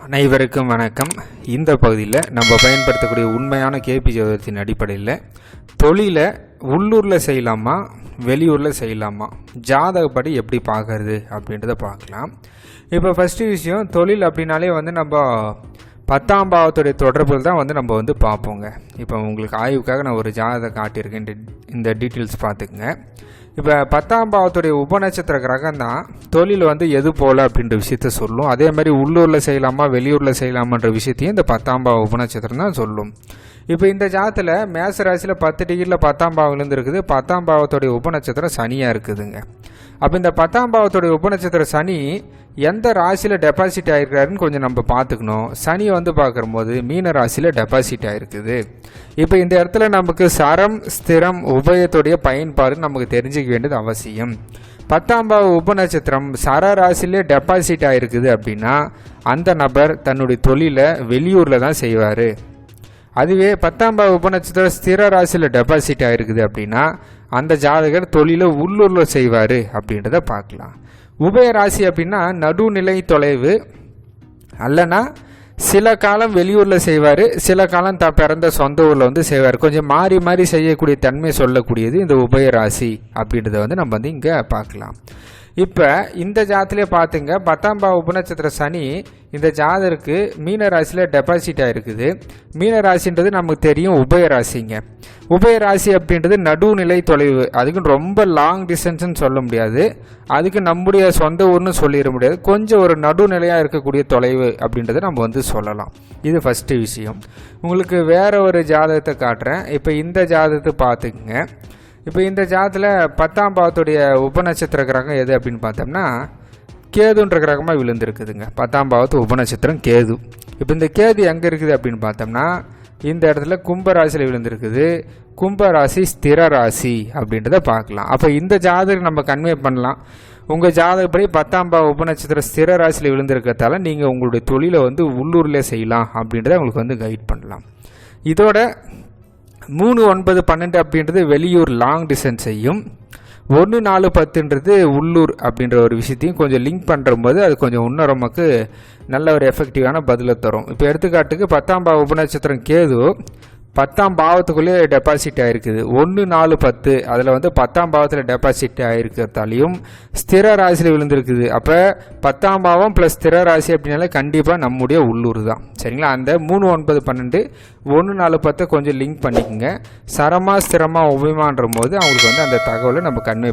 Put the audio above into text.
அனைவருக்கும் வணக்கம். இந்த பகுதியில் நம்ம பயன்படுத்தக்கூடிய உண்மையான கேபி ஜோதிடத்தின் அடிப்படையில் தொழிலை உள்ளூரில் செய்யலாமா வெளியூரில் செய்யலாமா, ஜாதகப்படி எப்படி பார்க்கறது அப்படின்றத பார்க்கலாம். இப்போ ஃபஸ்ட்டு விஷயம், தொழில் அப்படின்னாலே நம்ம 10ஆம் பாவத்துடைய தொடர்பில் தான் நம்ம பார்ப்போங்க. இப்போ உங்களுக்கு ஆய்வுக்காக நான் ஒரு ஜாதகம் காட்டியிருக்கேன், இந்த டீட்டெயில்ஸ் பார்த்துக்குங்க. இப்போ 10ஆம் பாவத்துடைய உபநட்சத்திர கிரகம் தான் தொழில் எது போல் அப்படின்ற விஷயத்த சொல்லும். அதே மாதிரி உள்ளூரில் செய்யலாமா வெளியூரில் செய்யலாமான்ற விஷயத்தையும் இந்த 10ஆம் பாவ உபநட்சத்திரம் தான் சொல்லும். இப்போ இந்த ஜாதத்தில் மேச ராசியில் 10 டிகிரியில் 10ஆம் பாவம்லேருந்து இருக்குது. 10ஆம் பாவத்துடைய உபநட்சத்திரம் சனியாக இருக்குதுங்க. அப்போ இந்த 10ஆம் பாவத்துடைய உபநட்சத்திர சனி எந்த ராசியில் டெபாசிட் ஆகிருக்காருன்னு கொஞ்சம் நம்ம பார்த்துக்கணும். சனி பார்க்கும்போது மீன ராசியில் டெபாசிட் ஆகிருக்குது. இப்போ இந்த இடத்துல நமக்கு சரம் ஸ்திரம் உபயத்துடைய பயன்பாடு நமக்கு தெரிஞ்சிக்க வேண்டியது அவசியம். 10ஆம் பாவ உபநட்சத்திரம் சர ராசியிலே டெபாசிட் ஆகிருக்குது அப்படின்னா அந்த நபர் தன்னுடைய தொழிலை வெளியூரில் தான் செய்வார். அதுவே 10ஆம் பாவ உபநட்சத்திரம் ஸ்திர ராசியில் டெபாசிட் ஆகிருக்குது அப்படின்னா அந்த ஜாதகர் தொழிலை உள்ளூரில் செய்வார் அப்படின்றத பார்க்கலாம். உபய ராசி அப்படின்னா நடுநிலை தொலைவு, அல்லனா சில காலம் வெளியூரில் செய்வார், சில காலம் பிறந்த சொந்த ஊரில் செய்வார். கொஞ்சம் மாறி மாறி செய்யக்கூடிய தன்மை சொல்லக்கூடியது இந்த உபய ராசி அப்படின்றத நம்ம இங்கே பார்க்கலாம். இப்போ இந்த ஜாதத்திலே பார்த்துங்க, 10ஆம் பாவ உபநட்சத்திர சனி இந்த ஜாதருக்கு மீன ராசியில் டெபாசிட் ஆகிருக்குது. மீன ராசின்றது நமக்கு தெரியும் உபய ராசிங்க. உபய ராசி அப்படின்றது நடுநிலை தொலைவு, அதுக்கு ரொம்ப லாங் டிஸ்டன்ஸ்ன்னு சொல்ல முடியாது, அதுக்கு நம்முடைய சொந்த ஊர்னு சொல்லிட முடியாது, கொஞ்சம் ஒரு நடுநிலையாக இருக்கக்கூடிய தொலைவு அப்படின்றத நம்ம சொல்லலாம். இது ஃபஸ்ட்டு விஷயம். உங்களுக்கு வேற ஒரு ஜாதகத்தை காட்டுறேன். இப்போ இந்த ஜாதகத்தை பார்த்துக்குங்க. இப்போ இந்த ஜாதத்தில் 10ஆம் பாவத்துடைய உபநட்சத்திர கிரகம் எது அப்படின்னு பார்த்தோம்னா கேதுன்ற கிரகமாக விழுந்துருக்குதுங்க. 10ஆம் பாவத்து உபநட்சத்திரம் கேது. இப்போ இந்த கேது எங்கே இருக்குது அப்படின்னு பார்த்தோம்னா இந்த இடத்துல கும்பராசியில் விழுந்திருக்குது. கும்பராசி ஸ்திர ராசி அப்படின்றத பார்க்கலாம். அப்போ இந்த ஜாதகம் நம்ம கன்வே பண்ணலாம். உங்கள் ஜாதகப்படி 10ஆம் பாவ உபநட்சத்திரம் ஸ்திர ராசியில் விழுந்திருக்கிறதால நீங்கள் உங்களுடைய தொழிலை உள்ளூரில் செய்யலாம் அப்படின்றத உங்களுக்கு கைட் பண்ணலாம். இதோட 3, 9, 12 அப்படின்றது வெளியூர் லாங் டிஸ்டன்ஸையும் 1, 4, 10ன்றது உள்ளூர் அப்படின்ற ஒரு விஷயத்தையும் கொஞ்சம் லிங்க் பண்ணுற போது அது கொஞ்சம் இன்னும் நமக்கு நல்ல ஒரு எஃபெக்டிவான பதிலை தரும். இப்போ எடுத்துக்காட்டுக்கு 10ஆம் பாவ உபநட்சத்திரம் கேது 10ஆம் பாவத்துக்குள்ளேயே டெபாசிட் ஆகிருக்குது. 1, 4, 10 அதில் 10ஆம் பாவத்தில் டெபாசிட் ஆகிருக்கிறதாலையும் ஸ்திர ராசியில் விழுந்திருக்குது. அப்போ 10ஆம் பாவம் ப்ளஸ் ஸ்திர ராசி அப்படின்னாலே கண்டிப்பாக நம்முடைய உள்ளூர் தான். சரிங்களா? அந்த 3, 9, 12, 1, 4, 10 கொஞ்சம் லிங்க் பண்ணிக்கோங்க. சரமாக ஸ்திரமாக உபயமான்ற போது அவங்களுக்கு அந்த தகவலை நம்ம கன்வே